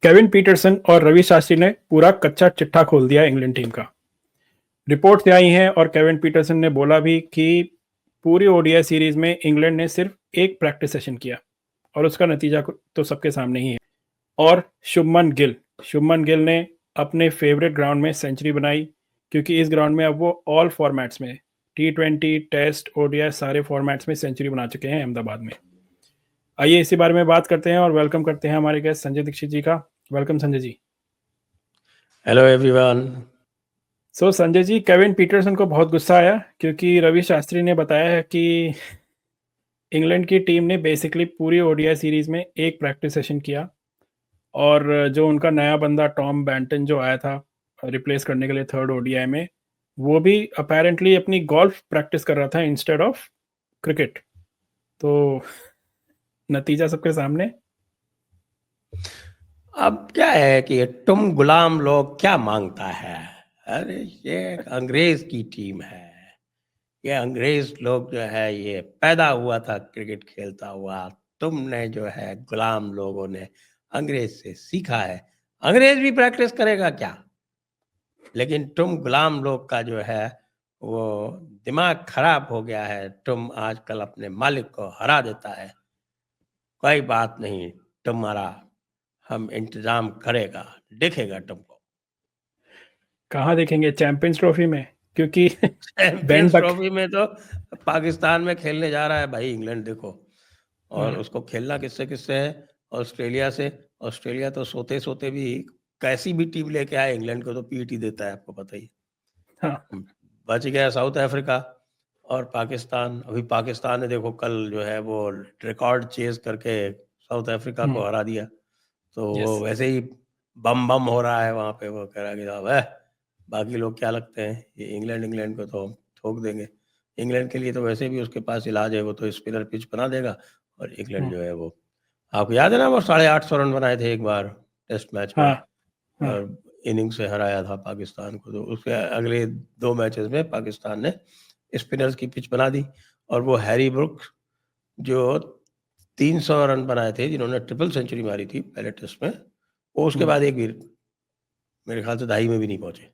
Kevin Pietersen और रवि शास्त्री ने पूरा कच्चा चिट्ठा खोल दिया इंग्लैंड टीम का। रिपोर्ट्स आई हैं और केविन पीटरसन ने बोला भी कि पूरी ओडीआई सीरीज में इंग्लैंड ने सिर्फ एक प्रैक्टिस सेशन किया और उसका नतीजा तो सबके सामने ही है। और शुभमन गिल ने अपने फेवरेट ग्राउंड में सेंचुरी बनाई, क्योंकि इस ग्राउंड में अब वो ऑल फॉर्मेट्स में T20, टेस्ट, ओडीआई सारे फॉर्मेट्स में सेंचुरी बना चुके हैं अहमदाबाद में। आइए इसी बारे में बात करते हैं और वेलकम करते हैं हमारे गेस्ट संजय दीक्षित जी का। Welcome Sanjay ji. Hello everyone. So Sanjay ji, Kevin Pietersen को बहुत गुस्सा आया क्योंकि रवि शास्त्री ने बताया है कि इंग्लैंड की टीम ने बेसिकली पूरी ओडीआई सीरीज में एक प्रैक्टिस सेशन किया और जो उनका नया बंदा टॉम बैंटन जो आया था रिप्लेस करने के लिए थर्ड ओडीआई में, वो भी अपेरेंटली अपनी गोल्फ प्रैक्टिस कर रहा था इंस्टेड ऑफ क्रिकेट। तो नतीजा सबके सामने। अब क्या है कि तुम गुलाम लोग क्या मांगता है। अरे ये अंग्रेज की टीम है, ये अंग्रेज लोग जो है ये पैदा हुआ था क्रिकेट खेलता हुआ। तुमने जो है गुलाम लोगों ने अंग्रेज से सीखा है। अंग्रेज भी प्रैक्टिस करेगा क्या? लेकिन तुम गुलाम लोग का जो है वो दिमाग खराब हो गया है। तुम आजकल अपने मालिक को हरा देता है। कोई बात नहीं, तुम्हारा हम इंतजाम करेगा, देखेगा तुमको। कहाँ देखेंगे? चैंपियंस ट्रॉफी में? क्योंकि चैंपियंस ट्रॉफी में तो पाकिस्तान में खेलने जा रहा है भाई इंग्लैंड, देखो। और उसको खेलना किससे किससे है? ऑस्ट्रेलिया से। ऑस्ट्रेलिया तो सोते सोते भी कैसी भी टीम लेके आए इंग्लैंड को तो पीट ही देता है, आपको पता ही। हाँ। बच गया साउथ अफ्रीका और पाकिस्तान। अभी पाकिस्तान ने देखो कल जो है वो रिकॉर्ड चेज करके साउथ अफ्रीका को हरा दिया। तो वो वैसे ही बम बम हो रहा है वहाँ पे। वो कह रहा है कि साहब है बाकी लोग क्या लगते हैं, ये इंग्लैंड को तो हम ठोक देंगे। इंग्लैंड के लिए तो वैसे भी उसके पास इलाज है, वो तो स्पिनर पिच बना देगा। और इंग्लैंड जो है वो, आपको याद है ना वो 850 रन बनाए थे एक बार टेस्ट मैच में। और इनिंग से हराया था पाकिस्तान को। तो उसके अगले 2 मैचेस में पाकिस्तान ने स्पिनर्स की पिच बना दी। और वो हैरी ब्रुक्स जो 300 रन बनाए थे, जिन्होंने ट्रिपल सेंचुरी मारी थी पहले टेस्ट में, वो उसके बाद एक भी मेरे ख्याल से 2.5 में भी नहीं पहुंचे।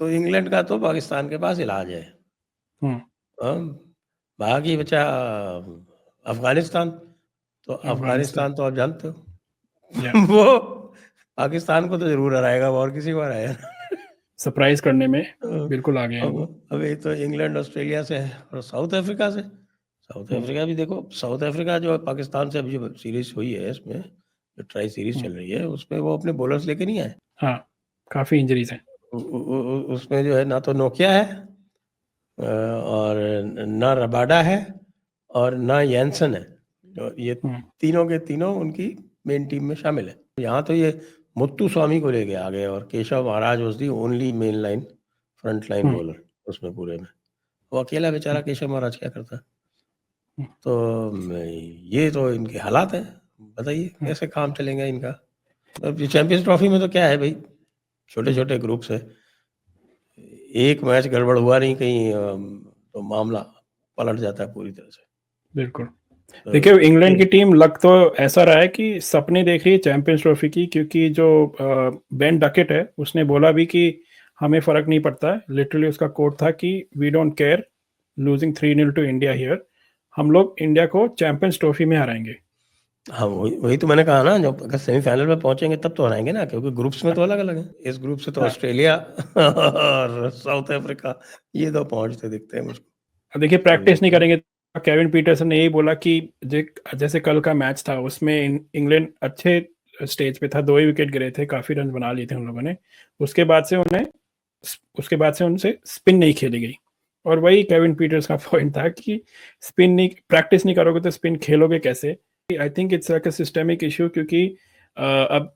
तो इंग्लैंड का तो पाकिस्तान के पास इलाज है। बाकी बचा अफगानिस्तान। तो अफगानिस्तान तो आप जानते हो वो पाकिस्तान को तो जरूर हराएगा, वो और किसी को हराएगा। सरप्राइज करने में बिल्कुल आ गए हैं। अभी तो इंग्लैंड ऑस्ट्रेलिया से है और साउथ अफ्रीका से। साउथ अफ्रीका भी देखो, साउथ अफ्रीका जो पाकिस्तान से अभी जो सीरीज हुई है, इसमें जो ट्राई सीरीज चल रही है, उसमें वो अपने बॉलर्स लेके नहीं आए। हाँ, काफी इंजरीज हैं। उसमें जो है ना तो नोकिया है और ना रबाडा है और ना यैनसन है। तो ये तीनों के तीनों उनकी मेन टीम में शामिल है। यहाँ तो ये मुत्तु स्वामी को लेके आ गए और Keshav Maharaj was the only main line front line bowler उसमें पूरे में। वो अकेला बेचारा केशव महाराज क्या करता। तो ये तो इनके हालात हैं। बताइए कैसे काम चलेगा इनका। तो चैंपियंस ट्रॉफी में तो क्या है भाई, छोटे छोटे ग्रुप्स है। एक मैच गड़बड़ हुआ नहीं कहीं तो मामला पलट जाता है पूरी तरह से। बिल्कुल। देखिए, इंग्लैंड की टीम लग तो ऐसा रहा है कि सपने देख रही है चैंपियंस ट्रॉफी की, क्योंकि जो बेन डकेट है उसने बोला भी कि हमें फर्क नहीं पड़ता है। लिटरली उसका कोट था कि we don't care losing 3-0 to India here, हम लोग इंडिया को चैंपियंस ट्रॉफी में हराएंगे। हाँ वही तो मैंने कहा ना, जब अगर सेमीफाइनल में पहुंचेंगे तब तो हराएंगे ना, क्योंकि ग्रुप्स में तो अलग अलग है। इस ग्रुप से तो ऑस्ट्रेलिया और साउथ अफ्रीका ये दो पहुंचते दिखते हैं मुझको। देखिए, प्रैक्टिस नहीं करेंगे। केविन पीटरसन ने यही बोला कि जैसे कल का मैच था उसमें इंग्लैंड अच्छे स्टेज पे था, 2 ही विकेट गिरे थे, काफी रन बना लिए थे उन लोगों ने। उसके बाद से उनसे स्पिन नहीं खेली गई। और वही केविन पीटर्स का पॉइंट था कि स्पिन नहीं, प्रैक्टिस नहीं करोगे तो स्पिन खेलोगे कैसे। I think it's like a systemic issue, क्योंकि अब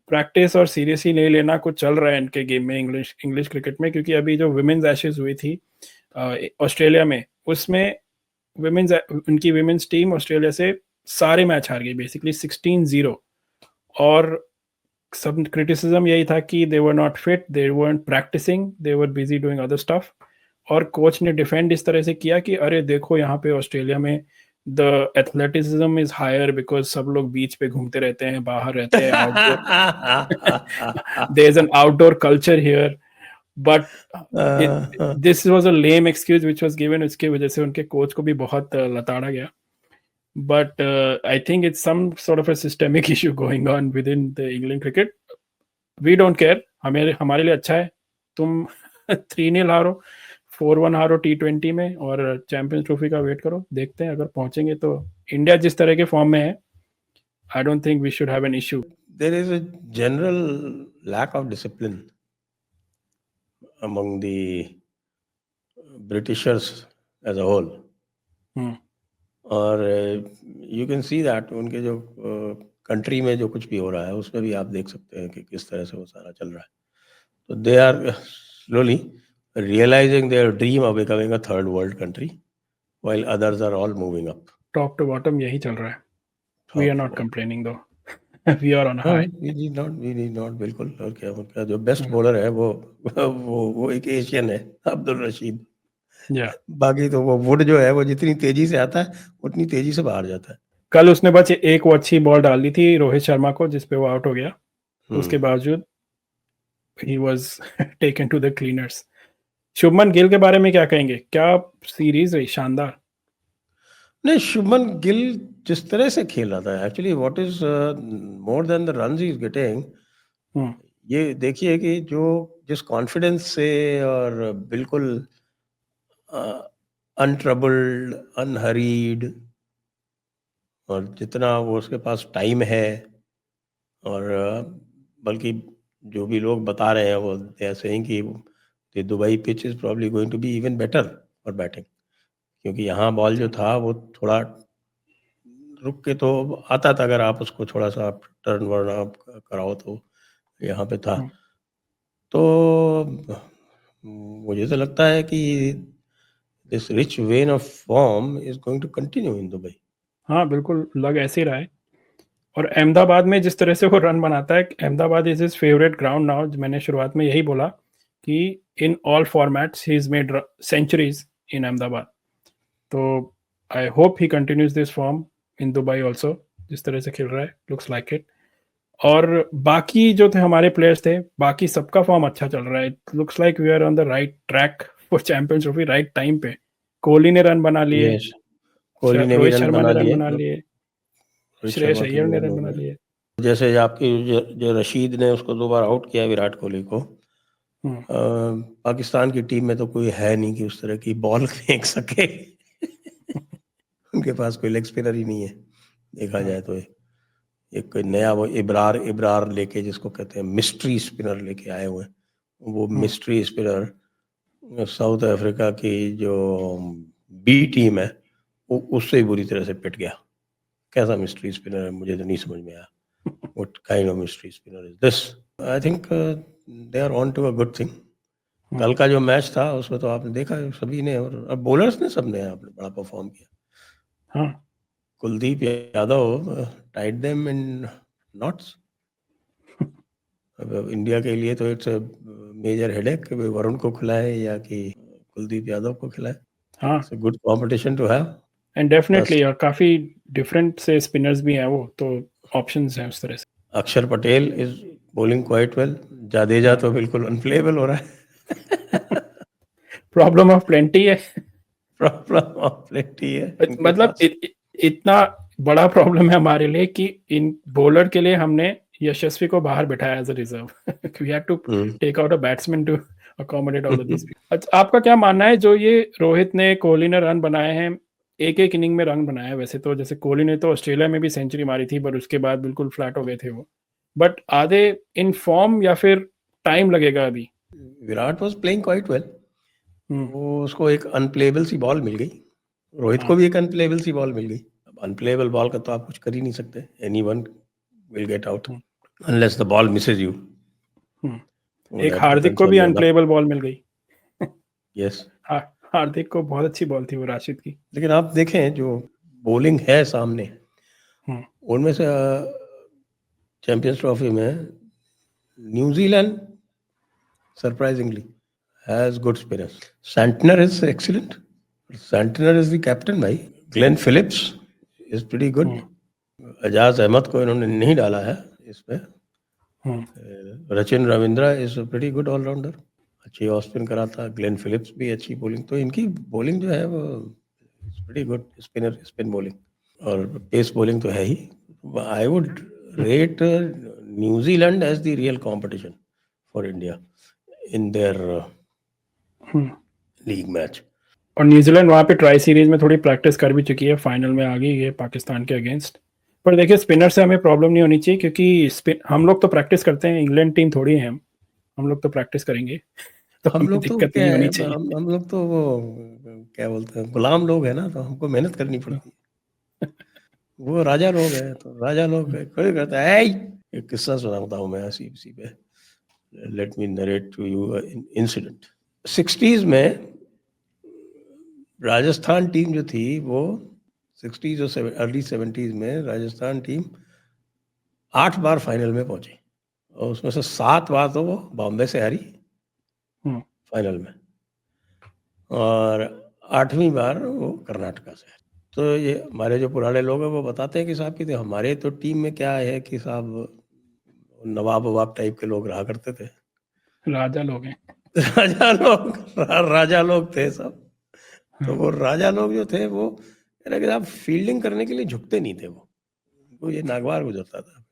प्रैक्टिस और सीरियसली नहीं लेना कुछ चल रहा है इनके गेम में, इंग्लिश क्रिकेट में। क्योंकि अभी जो विमेन्स एशेज हुई थी ऑस्ट्रेलिया में, उसमें उनकी विमेन्स टीम ऑस्ट्रेलिया से सारे मैच हार गई, बेसिकली 16-0। और सब क्रिटिसिज्म यही था कि they were not fit, they weren't practising, they were busy doing other stuff. और कोच ने डिफेंड इस तरह से किया कि अरे देखो यहाँ पे ऑस्ट्रेलिया में the athleticism is higher because सब लोग बीच पे घूमते रहते हैं, बाहर रहते हैं, outdoor there is an outdoor culture here, but this was a lame excuse which was given, उसके वजह से उनके कोच को भी बहुत लताड़ा गया. But I think it's some sort of a systemic issue going on within the England cricket. We don't care. हमारे लिए अच्छा है तुम 3-0 हारो, 4-1 हारो T20 में, और चैंपियंस ट्रॉफी का वेट करो, देखते हैं अगर पहुंचेंगे तो. इंडिया जिस तरह के फॉर्म में है, I don't think we should have an issue. There is a general lack of discipline among the Britishers as a whole. और यू कैन सी दैट उनके जो कंट्री में जो कुछ भी हो रहा है उसमें भी आप देख सकते हैं कि किस तरह से वो सारा चल रहा है. तो they are slowly realising their dream of becoming a third world country while others are all moving up. Top to bottom यही चल रहा है. We are not complaining though. We are on a high. We need not बिल्कुल. और क्या जो best bowler है वो एक एशियन है, अब्दुल रशीद. बाकी तो वो वुड जो है वो जितनी तेजी से आता है उतनी तेजी से बाहर जाता है. कल उसने बस एक वो अच्छी बॉल डाल दी थी रोहित शर्मा को जिसपे वो आउट हो गया. उसके बावजूद he was taken to the cleaners. Shubman Gill के बारे में क्या कहेंगे? क्या सीरीज रही, शानदार. नहीं, शुभमन गिल जिस तरह से खेल रहा था, actually what is more than the runs he is getting, ये देखिए कि जो जिस कॉन्फिडेंस से और बिल्कुल अनट्रबल्ड, अनहरीड, और जितना वो उसके पास टाइम है, और बल्कि जो भी लोग बता रहे हैं वो दे आर सेइंग कि Dubai pitch is probably going to be even better for batting, क्योंकि यहाँ बॉल जो था वो थोड़ा रुक के तो आता था, अगर आप उसको थोड़ा सा टर्न वर्न आप कराओ तो यहाँ पे था. तो मुझे तो लगता है कि this rich vein of form is going to continue in Dubai. हाँ बिल्कुल, लग ऐसे रहा है. और अहमदाबाद में जिस तरह से वो रन बनाता है, Ahmedabad is his favourite ground now. मैंने शुरुआत में यही बोला कि in all formats he is made centuries in Ahmedabad. तो I hope he continues this form in Dubai also. जिस तरह से खेल रहा है, लुक्स लाइक इट. और बाकी जो थे हमारे प्लेयर्स थे, बाकी सबका फॉर्म अच्छा चल रहा है. Looks like we are on the right track for Champions Trophy, right time पे. कोहली ने रन बना लिए, रोहित शर्मा ने रन बना लिए, श्रेयस अय्यर ने रन बना लिए. जैसे आपकी जो रशीद ने उसको 2 बार आउट किया विराट कोहली को. पाकिस्तान की टीम में तो कोई है नहीं कि उस तरह की बॉल फेंक सके. उनके पास कोई लेग स्पिनर ही नहीं है देखा जाए तो. एक कोई नया वो इब्रार लेके, जिसको कहते हैं मिस्ट्री स्पिनर, लेके आए हुए. वो मिस्ट्री स्पिनर साउथ अफ्रीका की जो बी टीम है वो उससे बुरी तरह से पिट गया. कैसा मिस्ट्री स्पिनर है मुझे तो नहीं समझ में आया. What kind of mystery spinner is this? I think they are on to a good thing. कल का जो मैच था उसमें तो आपने देखा सभी ने, और बॉलर्स ने सबने आपने बड़ा परफॉर्म किया. हाँ, Kuldeep Yadav tied them in knots. India के लिए तो इट्स मेजर हेडेक कि वरुण को खिलाए या कि कुलदीप यादव को खिलाए. हाँ, it's a good competition to have. And definitely, और काफी डिफरेंट से स्पिनर्स भी हैं वो, तो ऑप्शंस हैं उस तरह से. अक्षर Patel is bowling quite well. Jadeja तो बिल्कुल अनप्लेएबल हो रहा है. प्रॉब्लम ऑफ प्लेंटी है. प्रॉब्लम ऑफ प्लेंटी है. मतलब इतना बड़ा प्रॉब्लम है हमारे लिए कि इन बॉलर के लिए हमने यशस्वी को बाहर बिठाया as a reserve. We have to take out a batsman to accommodate all of this. अच्छा, आपका क्या मानना है, जो ये रोहित ने, कोहली ने रन बनाए हैं, एक इनिंग में रन बनाया. वैसे तो जैसे कोहली ने तो ऑस्ट्रेलिया में भी सेंचुरी मारी थी, पर उसके बाद बिल्कुल फ्लैट हो गए थे वो. But are they in form या फिर टाइम लगेगा अभी? Virat was playing quite well. वो उसको एक अनप्लेएबल सी बॉल मिल गई. रोहित को भी एक अनप्लेएबल सी बॉल मिल गई. अब अनप्लेएबल बॉल का तो आप कुछ कर ही नहीं सकते. Anyone will get out unless the ball Mrs you. एक हार्दिक को भी अनप्लेएबल बॉल मिल गई. यस, हार्दिक को बहुत अच्छी बॉल थी वो राशिद की. लेकिन आप देखें जो बॉलिंग है सामने, उनमें से चैंपियंस ट्रॉफी में New Zealand surprisingly has good spinners. Santner is excellent. Santner is the captain भाई. Glenn Phillips is pretty good. Ajaz Ahmed को इन्होंने नहीं डाला है इसमें। Rachin Ravindra is pretty good all rounder, अच्छी ऑफ स्पिन कराता। ग्लेन फिलिप्स भी अच्छी बॉलिंग, तो इनकी बॉलिंग जो है वो pretty good spinner, spin bowling, और पेस बॉलिंग तो है ही। I would rate New Zealand as the real competition for India in their league match. और न्यूजीलैंड वहाँ पे ट्राई सीरीज में थोड़ी प्रैक्टिस कर भी चुकी है, फाइनल में आ गई है पाकिस्तान के अगेंस्ट। पर देखिए स्पिनर से हमें प्रॉब्लम नहीं होनी चाहिए, क्योंकि हम लोग तो प्रैक्टिस करते हैं, इंग्लैंड टीम थोड़ी है हम लोग तो प्रैक्टिस करेंगे, तो हम हमें लोग तो दिक्कत क्या नहीं होनी है, चाहिए। हम लोग तो वो क्या बोलते हैं, गुलाम लोग हैं ना, तो हमको मेहनत करनी पड़ती है। वो राजा लोग हैं, तो राजा लोग कोई कहता है। एक किस्सा सुनाता हूँ मैं इसी पे। Let me narrate to you incident. 60s में राजस्थान टीम जो थी वो 60s और अर्ली 70s में राजस्थान टीम 8 बार फाइनल में पहुंची, और उसमें से 7 बार तो वो बॉम्बे से हारी फाइनल में, और 8वीं बार वो कर्नाटका से। तो ये हमारे जो पुराने लोग हैं वो बताते हैं कि साहब कि हमारे तो टीम में क्या है कि साहब नवाब ववाब टाइप के लोग रहा करते थे, राजा लोग हैं। राजा लोग थे सब। तो वो राजा लोग जो थे वो साहब फील्डिंग करने के लिए झुकते नहीं थे, वो ये नागवार गुजरता था।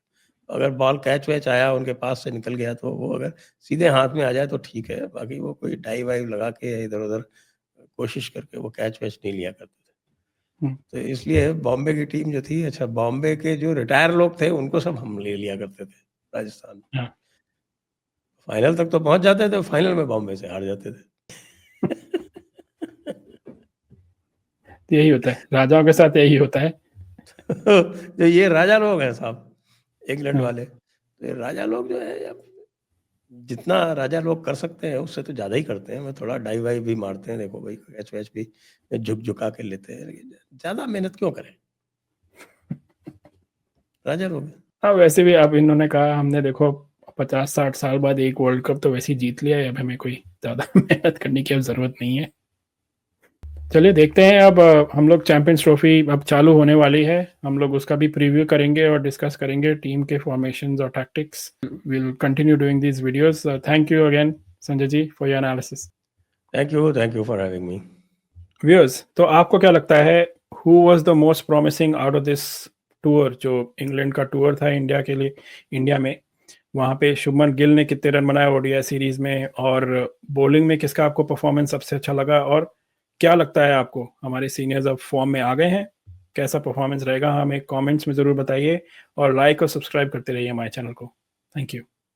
अगर बॉल कैच वैच आया उनके पास से निकल गया तो वो अगर सीधे हाथ में आ जाए तो ठीक है, बाकी वो कोई डाइव वाइव लगा के इधर उधर कोशिश करके वो कैच वैच नहीं लिया करते थे। तो इसलिए बॉम्बे की टीम जो थी, अच्छा बॉम्बे के जो रिटायर लोग थे उनको सब हम ले लिया करते थे राजस्थान में। फाइनल तक तो पहुंच जाते थे, फाइनल में बॉम्बे से हार जाते थे। यही होता है राजाओं के साथ, यही होता है। जो ये राजा लोग हैं साहब इंग्लैंड वाले, तो ये राजा लोग जो है जितना राजा लोग कर सकते हैं उससे तो ज्यादा ही करते हैं। मैं थोड़ा डाई वाई भी मारते हैं, देखो भाई कैच वैच भी झुक झुका के लेते हैं, ज्यादा मेहनत क्यों करें, राजा लोग। हाँ वैसे भी अब इन्होंने कहा हमने देखो 50-60 साल बाद एक वर्ल्ड कप तो वैसे ही जीत लिया है, अब हमें कोई ज्यादा मेहनत करने की अब जरूरत नहीं है। चलिए देखते हैं अब हम लोग चैंपियंस ट्रॉफी अब चालू होने वाली है, हम लोग उसका भी प्रीव्यू करेंगे और डिस्कस करेंगे टीम के फॉर्मेशंस और tactics. Will continue doing these videos. Thank you again Sanjay ji for your analysis. Thank you for having me. Viewers, तो आपको क्या लगता है who was the most promising out of this tour, जो इंग्लैंड का टूर था इंडिया के लिए, इंडिया में वहाँ पे शुभमन गिल ने कितने रन बनाए ओडीआई सीरीज में, और बॉलिंग में किसका आपको परफॉर्मेंस सबसे अच्छा लगा, और क्या लगता है आपको हमारे सीनियर्स अब फॉर्म में आ गए हैं, कैसा परफॉर्मेंस रहेगा, हमें कमेंट्स में ज़रूर बताइए और लाइक और सब्सक्राइब करते रहिए हमारे चैनल को। Thank you.